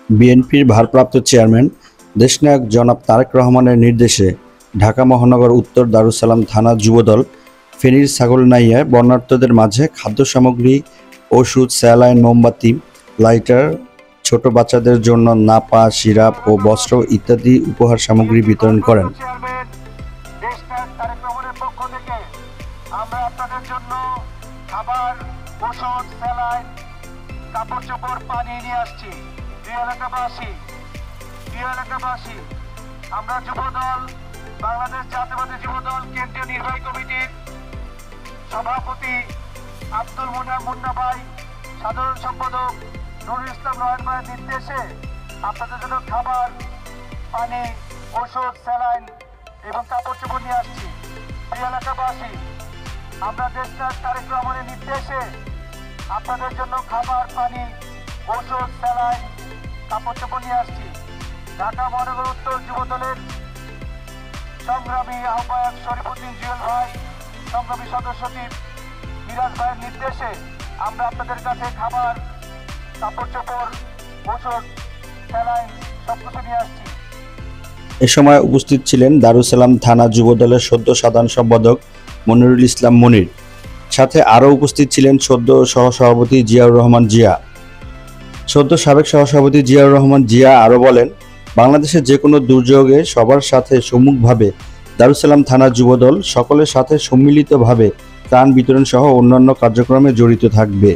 বিএনপির ভারপ্রাপ্ত চেয়ারম্যান দেশনায়ক জনাব তারেক রহমানের নির্দেশে ঢাকা মহানগর উত্তর দারুস সালাম থানা যুবদল ফেনীর ছাগলনাইয়ায় বন্যার্তদের মাঝে খাদ্য সামগ্রী, ওষুধ, স্যালাইন, মোমবাতি, লাইটার, ছোট বাচ্চাদের জন্য নাপা, সিরাপ ও বস্ত্র ইত্যাদি উপহার সামগ্রী বিতরণ করেন। আমরা আপনাদের জন্য খাবার, ওষুধ, স্যালাইন, কাপড় চোপড়, পানি নিয়ে আসছি। প্রিয় এলাকাবাসী, আমরা যুবদল, বাংলাদেশ জাতীয়তাবাদী যুবদল কেন্দ্রীয় নির্বাহী কমিটির সভাপতি আব্দুল মুন্না মুন্না ভাই, সাধারণ সম্পাদক নুরুল ইসলাম নয়ন ভাইয়ের নির্দেশে আপনাদের জন্য খাবার, পানি, ওষুধ, স্যালাইন এবং কাপড় চোপড় নিয়ে আসছি। প্রিয় এলাকাবাসী, আমরা দেশনায়ক তারেক রহমানের নির্দেশে আপনাদের জন্য খাবার, পানি, ওষুধ, স্যালাইন, কাপড় চোপড় নিয়ে আসছি। ঢাকা মহানগর উত্তর যুবদলের সংগ্রামী আহ্বায়ক শরীফুদ্দিন জুয়েল ভাই, সংগ্রামী সদস্য সচিব মিরাজ ভাইয়ের নির্দেশে আমরা আপনাদের কাছে খাবার, কাপড় চোপড়, ওষুধ, স্যালাইন সবকিছু নিয়ে আসছি। এ সময় উপস্থিত ছিলেন দারুস সালাম থানা যুবদলের সদ্য সাধারণ সম্পাদক মনিরুল ইসলাম মনির। সাথে আরও উপস্থিত ছিলেন সদ্য সহসভাপতি জিয়াউর রহমান জিয়া। সদ্য সাবেক সহসভাপতি জিয়াউর রহমান জিয়া আরও বলেন, বাংলাদেশের যে কোনো দুর্যোগে সবার সাথে সম্মুখভাবে দারুস সালাম থানা যুবদল সকলের সাথে সম্মিলিতভাবে ত্রাণ বিতরণ সহ অন্যান্য কার্যক্রমে জড়িত থাকবে।